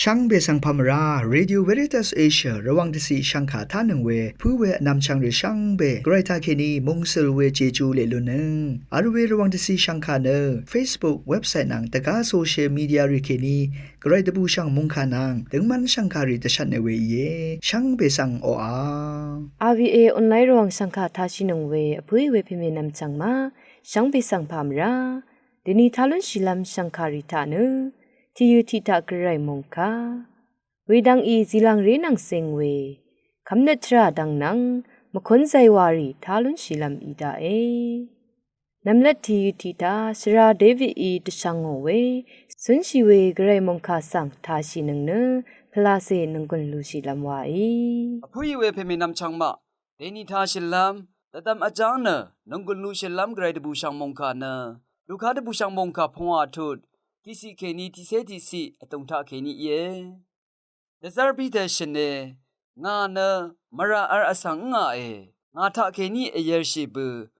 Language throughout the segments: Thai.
ช่างเบสังพามราเรดิโอเวริตัสเอเชียระวังที่สีช่างขาท่าหนึ่งเวผู้เวนำช่างหรือช่างเบไกรทาเคนีมงเซลเวเจจูเลลุนึงอาร์เวระวังที่สีช่างขาเนอ Facebook เว็บไซต์นังตะกาโซเชียลมีเดียริเคนีไกรตบูช่างมงขานังถึงมันช่างขาริตชันในเวเยช่างเบสังโออา RVA ออนไลน์ระวังช่างขาท่าชินงเวผู้เวพิเมนำช่างมาช่างเบสังพามราเดนีทาลุนชิลัมช่างขาริตาเนที่ยูทิตากระไรมงคาเวดังอีziลังเรนังเซงเวคำเนตราดังนังมคนใจวารีทาลุนชิลัมอีดาเอนำเล็ดที่ยูทิตาสราเดวิดอีตช่างเวสุนชิเวกระไรมงคาสังทาชินังเนพลาเซนังกุนลูชิลัมวาผู้เวเพมินำช่างมาเดนิทาชิลัมแต่ตามอาจารย์เนนังกุนลูชิลัมไกรดบูช่างมงคาเนลูกค้าดบูช่างมงคาพงอาทุดที่สิเคนีที่เซที่สิตรงท่าเคนีเยเดซาร์ปีเตชเนงาเนมราอาร์อสังงางาท่าเคนีเอเยอร์ชิบ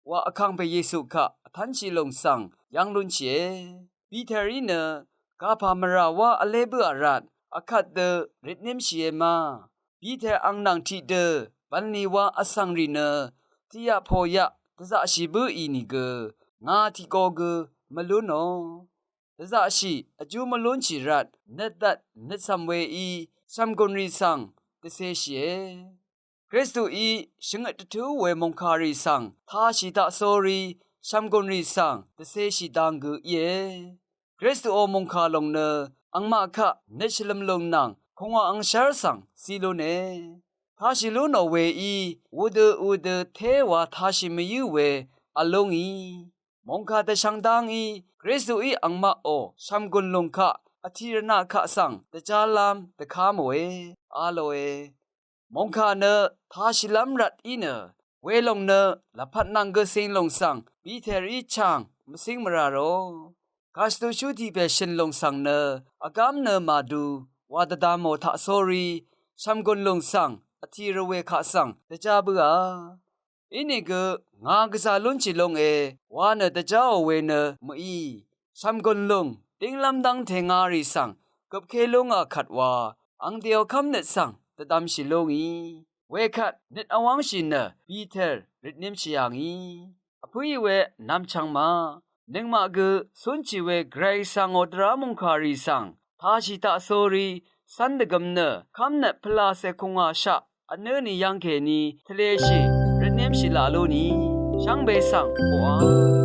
ว่าอคังไปเยซูค่ะทันชิลงสังยังลุนเชปีเทอรีเนกาพามราว่าอเลเบออารัดอคัดเดริดเนมเชียมาปีเทออังนังทีเดบันนีว่าอสังรีเนที่ยาพอยะตะซาชิบอีนิเกงาที่โกเกมลุนโนตะซาชิอจูมลุนชิรัดเนตัดเนซัมเวอีซัมกุนรีสังตะเซเชคริสตูอีชิงตะทูเวมงคารีสังทาชิตะโซรีซัมกุนรีสังตะเซชิดังกุเยคริสตูโอมงคาลงเนอังมาคะเนชลัมลงนังคงว่าอังชาร์สังซีโลเนทาชิลุนอเวอีวูเดเทวาทาชิมยูเวอลงอีมงคาตะชังดังอีคริสตูอีอังมาโอซัมกุนลงคะอธิรนาคะสังตะจาลามตะคามเวอาโลเอมงคาเนทาชิลัมรัดอีเนเวลงเนละพัดนังเกสิงลงสังปีเทรีชังมสิงมราโรคาสตูชูทีเปชินลงสังเนอากามเนมาดูวาดดามโมทะโซรีซัมกุนลงสังอธิรเวคะสังตะจาบึอาอินิกงากษาลุนชิลงวาเนตะจาเวเนมอีซัมกุนลงติงลำดังเทงารีสังกับเคลงอาขัดว่าอังเดียวคำเนสังตะดำชิลงอีเวขัดเน็ตอวังชินเนปีเตอร์ริดนิมชิยังอีอภุยเวนำชังมานึงมาสุนชิเวไกรสังอดรามงคารีสังทาชิตะโซรีสันดกมเนคำเนพลาเซคงอาชะอันเนนียังเคนีทะเลชิริดนิมชิลาโลนีช่างเบสังโออา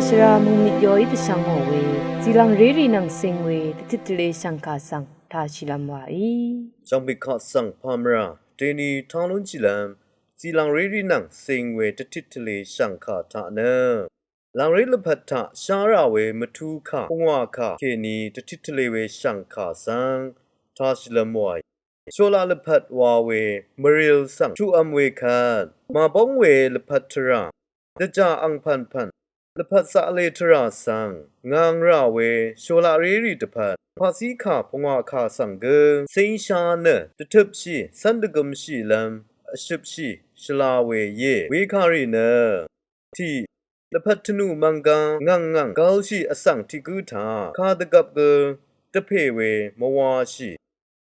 ชรามุมิยอยตชังโอเวจีลังเรรีนังเซงเวติติเลชังคาสังทาชิลัมวาอีจังบิขะสังพามราเตนีทางลุนจิลัมจีลังเรรีนังเซงเวติติเลชังคาทาเนลังเรลพัทธะชาราเวมทุคะปงวาคะเคนีติติเลเวชังคาสังทาชิลัมวาโชลาลพัดวาเวมริลสังชูอัมเวคามาบงเวลพัทราเดจาอังพันพันลพัสสะเลทราสังงางราเวโชลาเรรีตพัดภาษีขาพงวาคาสังเกสิงชาเนตทึบชีสันดกมชีลัมอชิบชีชลาเวเยเวคารีเนที่ลพัทนุมังกังงังกาลชีอสังทิกุธาคาดกับเกตเพเวมวาชี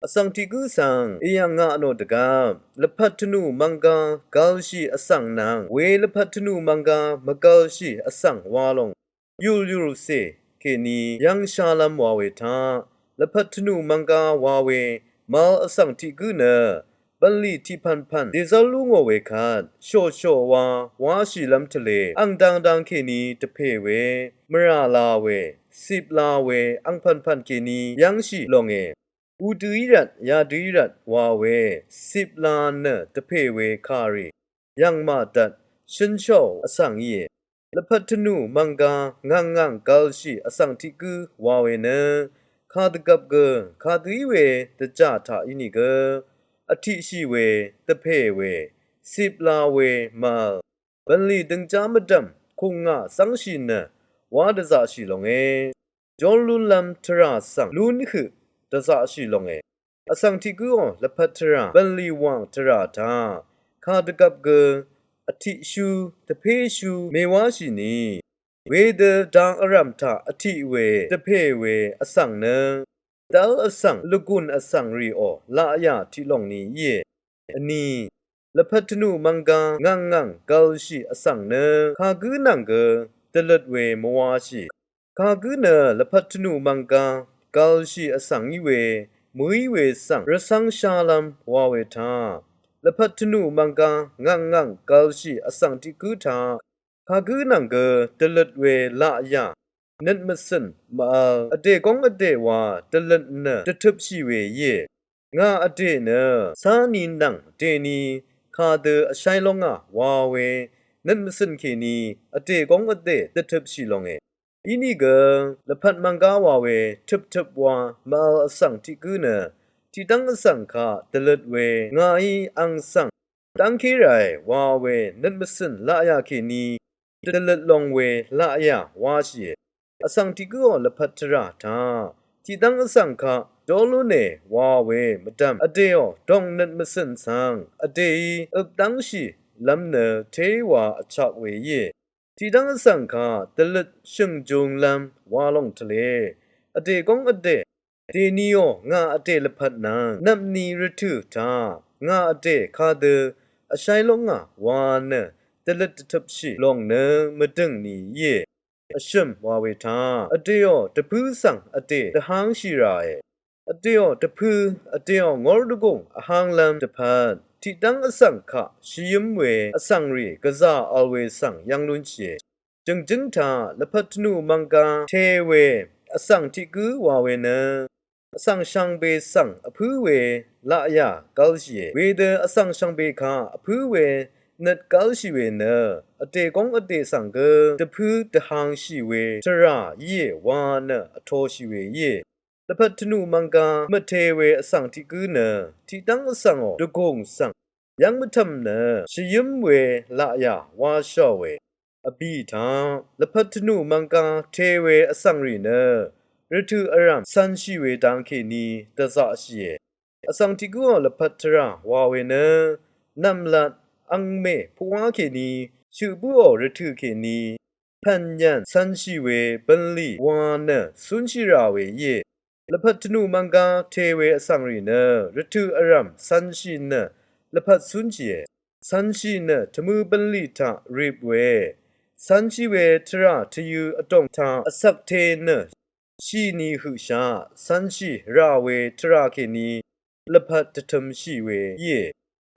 อสังทิกุสังเอียงงะโนตกามลพัทนุมังกังกาลชีอสังนังเวลพัทนุมังกังมกาลชีอสังวาลงยูรุเซเคนียังชาลัมวาเวทาลพัทนุมังกาวาเวมาอสังทิกุเนบัลลีที่พันเดซาลุงเวคาดโชวาชีลัมทะเลอังดังเคนีตะเพเวมราลาเวสิบลาเวอังพันเคนียังชีลงเออูดุยรัตยาดุยรัตวาเวสิบลาเนตะเพเวคารียังมาดัดชินโชอสังเยลพัทนุมังกางังกาลชีอสังทิกุวาเวเนคาดกับเกคาดุยเวตะจาทาอินิเกอธิชีเวตะเพเวสิบลาเวมาบันลีดึงจามดัมคงงะสังชินวาดะซาชิลงเอจอลุลัมทราสังลุนฮึดะซาชิลงเออสังทิกุอละพัทราบันลีวังทราทาคาดกับเกอธิชูตะเพชูเมวาชินีเวเดดังอรัมทาอธิเวตะเพเวอสังเนดาอสังลุกุนอสังรีโอลาอยาทิลงนี้เยอันนี้ละพัทนุมังกางังกาลชีอสังเนคากุนังเกตลดเวมวาชีคากุเนละพัทนุมังกากาลชีอสังอีเวมุยเวสังรสังชาลัมวาเวทาละพัทนุมังกางังกาลชีอสังติกุธาคากุนังเกตลดเวลาอยานัดมาสันมาอเดกองอเดวาตะลันเนตะทึบชีเวเยงาอเดเนสานีนังเดนีคาเดอชัยลงอะวาเวนัดมาสันเคนีอเดกองอเดตะทึบชีลงเออินี่เกละพัดมังกาวาเวทึบวามาอสังทิกุเนที่ตั้งอสังคาตะลัดเวงาอีอังสังตั้งเคไรวาเวนัดมาสันละยาเคนีตะลัดลงเวละยาวาชีอสังติกุอละพัทราทาที่ตั้งอสังคะดอลุเนวาเวมดัมอเดอดองนัดมสันสังอเดอีตั้งชีลัมเนเทวาอชักเวเยที่ตั้งอสังคะตะลัดชิงจงลัมวาลงทะเลอเดกองอเดเดนิโองาอเดละพัดนังนับนีรทุทางาอเดคาเดอชัยลงอะวาเนตะลัดทับชีลงเนมดึงนีเยอชิมวาเวทาอเดียตะพูสังอเดตะหางชีราเออเดียตะพูอเดียงอร์ดกงอหางลัมตะพันที่ตั้งอสังคะชิยมเวอสังรีกะซาอัลเวสังยังลุนเชจึงทาละพัทนุมังกาเทเวอสังทิกุวาเวเนอสังชังเบสังอพูเวละยากาลเชเวเดอสังชังเบคาอพูเวนัดกาลชีเวเนอเตกองอเตสังเกตะพูตะหางชีเวทราเยวานะอโทชีเวเยละพัทนุมังกามะเทเวอสังทิกุเนที่ตั้งอสังอตะกงสังยังมะทัมเนชยิมเวละยาวาชอเวอบีทาละพัทนุมังกาเทเวอสังรีเนรทุอรัมสันชีเวดังเคนีตะซะชีเยอสังทิกุอละพัทราวาเวเนนัมลัดอังเมพวาเคนีชูบุอรทุเคนีพันยันสันชีเวบันลีวานะสุนชิราเวเยละพัทนุมังกาเทเวอสังรีเนรทุอรัมสันชีเนละพัทสุนชีสันชีเนทมูบันลีทาริบเวสันชีเวทราทยูอตงทาอสักเทเนชีนีหุชาสันชีราเวทราเคนีละพัททมชีเวเย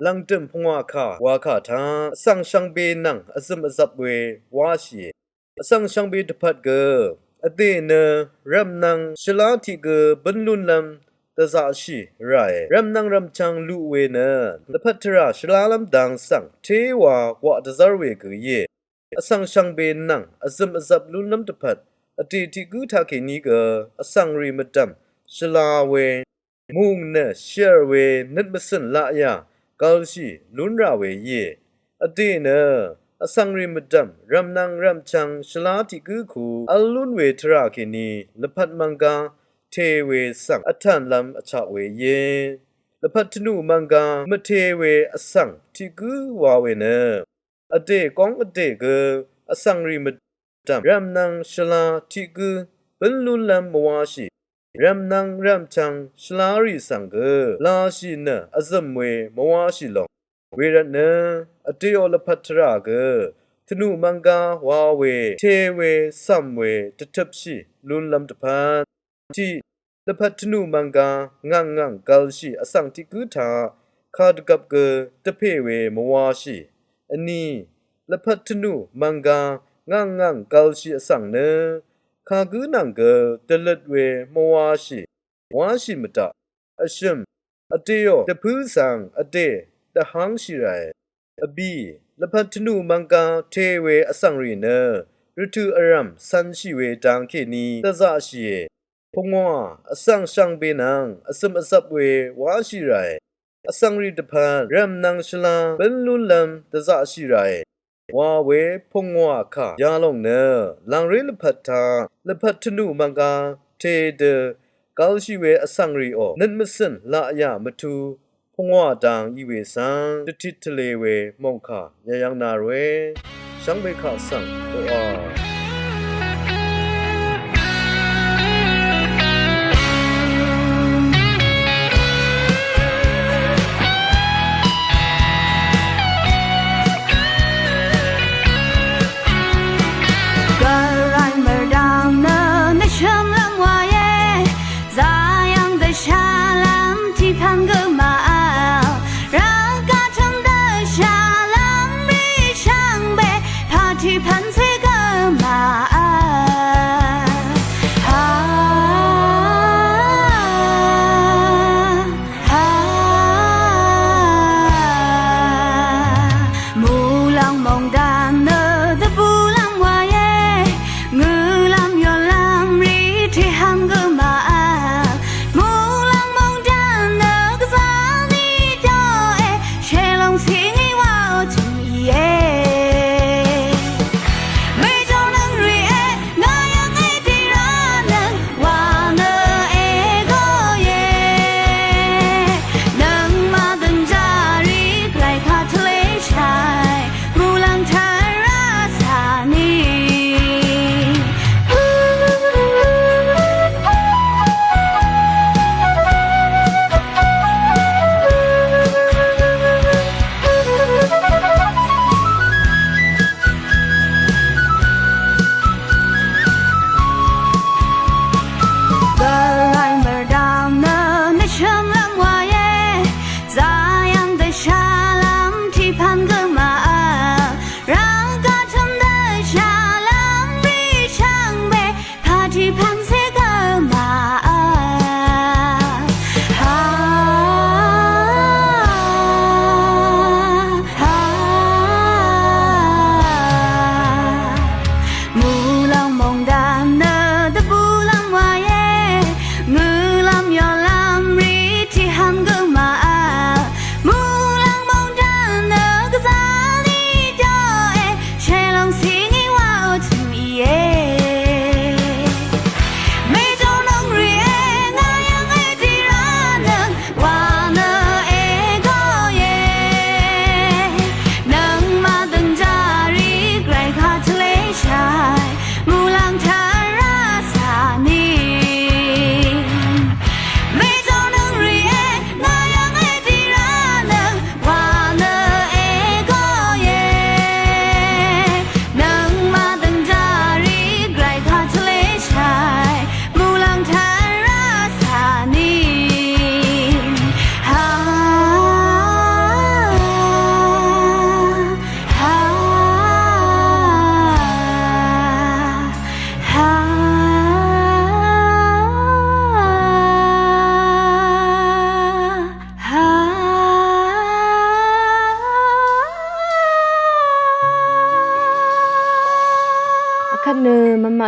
ลังเติมพงวาคาวาคาทาสังชังเบนังอซึมอซับเววาชี สังช่างเบตพัดเกอเตเนรำนังชลาธิเกบรรลุนลำตะซาชีไรรำนังรำจังลุเวเนละพัทราชลาลำดังสังเทวากว่าตะซาเวเกเยอสังช่างเบนังอซึมอซับลุนลำตะพัดอติทิกุทาเคนีเกอสังรีมดัมชลาเวมุงเนเชรเวนัดมสันละยากาลชีลุนราเวเยอเตเนอสังริมดัมรำนังรำชังชลาติกุคูอัลลุนเวทราเคนีละพัดมังกาเทเวสังอัฐานลำอชาเวเยละพัดธนูมังกามเทเวอสังทิกุวาเวเนอเตกองอเตเกอสังริมดัมรำนังชลาติกุบรรลุลำมวาชีรำนังรำชังชลาริสังเกลาชีเนอซัมเวมวาชีลงเวรเนอเตโอละพัทราเกธนูมังกาวาเวเทเวซัมเวตทับชีลุนลำตะพันที่ละพัทนูมังกางังงังกัลชีอสังติกุธาคาดกับเกตะเพเวมวาชีอันนี้ละพัทนูมังกางังงังกัลชีอสังเนคากุนังเกตะลัดเวมวาชีวาชีมตะอชิมอเตโยตะพูสังอเตตะหังชิไรอบีละพัทนูมังกาเทเวอสังรีเนฤทูอรัมสันชิเวดังเคนีตะซาชีพงวาอสังช่างเบนังอสมอซับเววาชิไรอสังรีตะพันรัมนังชลาบรรลุลำตะซาชิไรวาเวพงวาค่ะยาลงเนลังเรลพัทธาละพัทนูมังกาเทเดกาลชิเวอสังรีโอนันมสันละยามทูพงวาดังอีเวสังตติทะเลเวมงคายายังนาเรช่างเบคาสังโออาที่พันเสกมา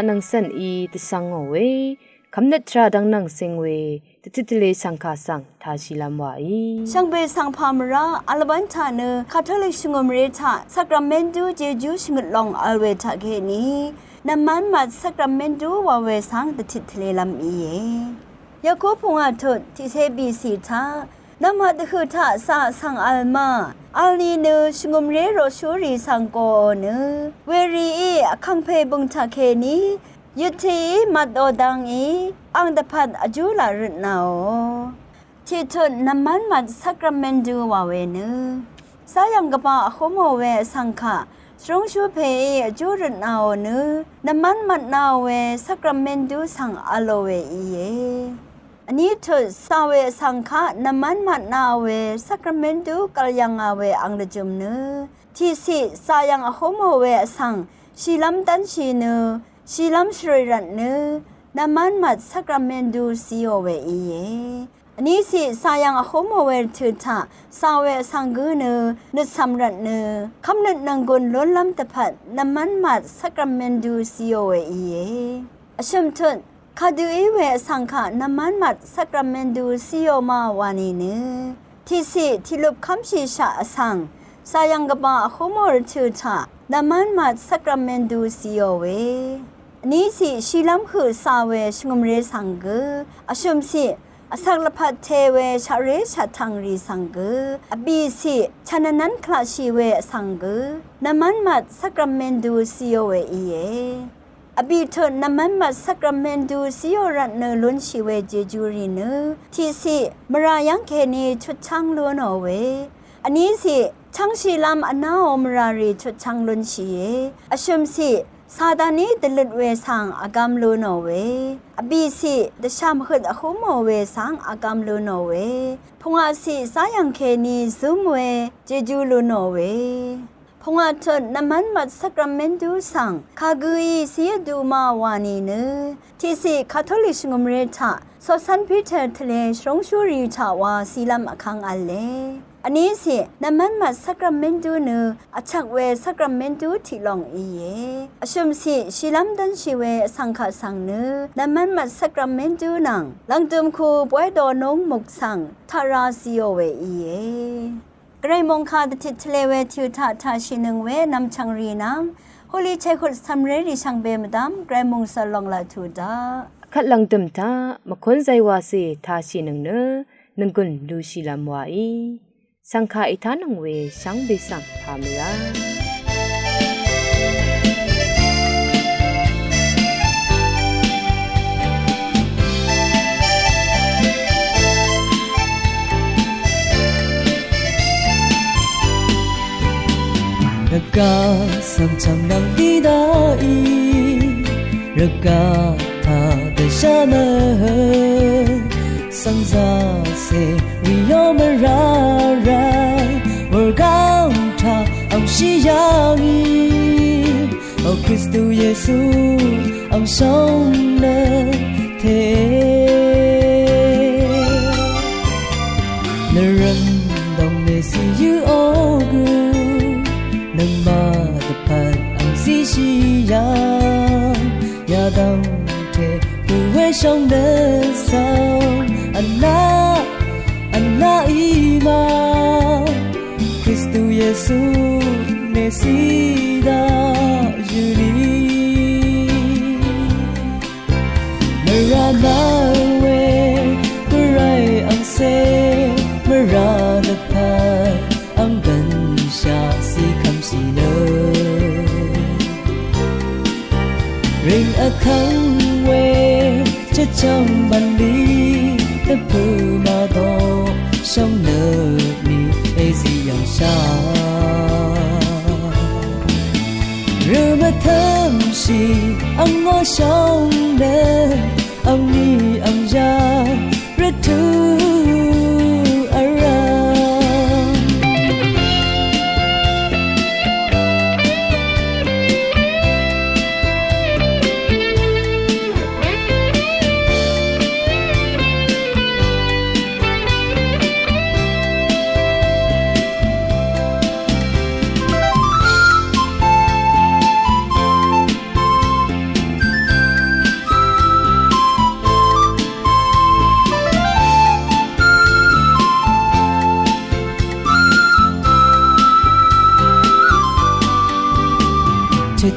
นังเซนอีติสังโอเวคำเนตราดังนังเซงเวติติเลสังคาสังทาชิลามวาอีช่างเบสังพามราอัลบันทาเนคาทอลิกชงมเรทาสักราเมนดูเจจูชงลองอัลเวทาเกนีน้ำมันมาสักราเมนดูวาเวสังติติเลลามอียาคูพงอาทุดที่เซบีสีทาน้ำมันคือทาสาสังอัลมาอัลนีเนชงมเรโรชูรีสังโกเนเวรีอคังเพบุงทาเคนียุทีมัดโอดังอีอังดพัดอจูลารุนาวที่ทุนน้ำมันมัดสักราเมนดูวาเวเนสายังกบะขโมเวสังขะสรงชูเพอจูรุนาวเนน้ำมันมัดนาวเวสักราเมนดูสังอโลเวอีเยอันนี้ทุนสาเวสังขะน้ำมันมัดนาวเวสักราเมนดูกัลยังอาเวอังดจุมเนที่สิสายังขโมเวสังชิลัมตันชีเนชีลัมสรรันเนน้ำมันมัดสักราเมนดูซีโอเวอีเยอันนี้สิสายังขโมเวถือท่าสาเวสังกุเนนึสัมรันเนคำนึกนังกุนล้นล้ำตะพัดน้ำมันมัดสักราเมนดูซีโอเวอีเยอชมทุนคาดูอีเวสังขะน้ำมันมัดสักราเมนดูซีโอมาวานีเนที่สิที่ลุบคำชีชาสังสายังกบะขโมเรถือท่าน้ำมันมัดสักราเมนดูซีโอเวนี้สิชีลัมคือสาเวชงมเรสังเกอชุมสิอสักละพัดเทเวชาเรชาทังรีสังเกอบีสิชนนั้นคลาชีเวสังเกน้ำมันมัดสักราเมนดูซีโอเวอีเยอบีเถิดน้ำมันมัดสักราเมนดูซีโอรันเนลุนชีเวเจจูรีเนที่สิมรายังเคนีชุดช่างล้วนเอาเวอันนี้สิช่างชีลัมอนาอมรารีชุดช่างลุนชีเยอชุมสิซาดานีตลุดเวสังอากามลูโนเวอบีสิดชามขดอคุโมเวสังอากามลูโนเวพงอาสิสายังเคนีซุมเวเจจูลูโนเวพงอาทนน้ำมันมัดสักราเมนดูสังคากุยเสียดูมาวานีเนที่สิคาทอลิกงมเรทาสอสันพิเททะเลสรงชูรีทาวาซีลัมอคังอัลเลอันนี้สิน้ำมันมัดสักราเมนดูเนอชักเวสักราเมนดูที่ลองอีเยอชุมสิชิลัมดันชีเวสังขสังเนน้ำมันมัดสักราเมนดูนังลังตุมคูป่วยดอนงมุกสังทาราซิโอเวอีเยไกรมงคาดติทะเลเวทิวทาทาชินึงเวนำชังรีนังฮอลีเชคุดซัมเรดิชังเบมดัมไกรมงสลองลาทูดาขัดลังตุมตามคนใจวาสีทาชินึงเนนึงกุนดูชิลามวาอีสังฆาอิทานังเวสังเบสังพามรารักกาสัมชังดังดีดาอีรักกาทาเดชามะสังซาเซริโยมราราเวอร์กามทาอังชิยางีโอคริสตูเยซูอังชงเนเทนรันดองเนซิยูโอกู能把的盼安息夕阳，亚当铁不会伤的伤，安拉伊玛，Kristu Yesu Nesida Juli Meranawe Berai ang se Meranapan ang gansya si kamsi na Ring akang we Chachang bali Tepu ma do Song na ni Ezi yang sha Ruma tham si Ang ngo song na Ang ni ang ya Ratu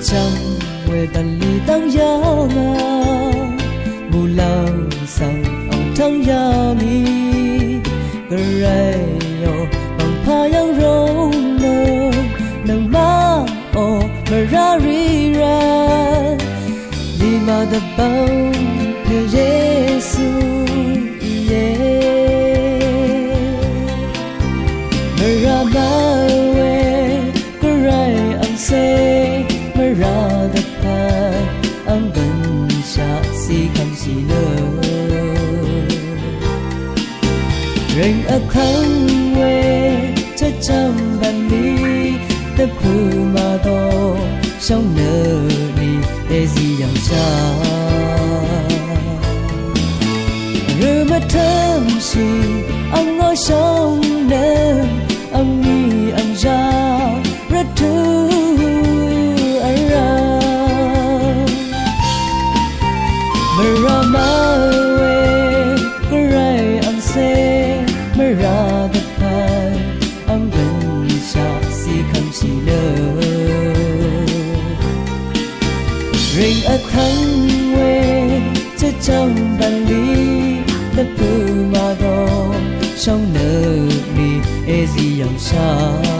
chẳng về đàn ly tăng ya nga mù lang sang ông thăng ya mi gray yo bằng pha yang rong nơ nang ma o merari ra lima da bang pe Yesu Meramawe kurai ang say meradapat ang gansya si kamsilo ring at hangwe cha cham ban li te pumado song nơ ni e si yang cha ruma tham si ang ngõ sông nơ ang ni ang ja rất thu ara meramawe kurai ang se meradapat ang gansya si kamsilo ring at hangwe cha cham ban li ta pu ma do trong nợ ni e gì yang xa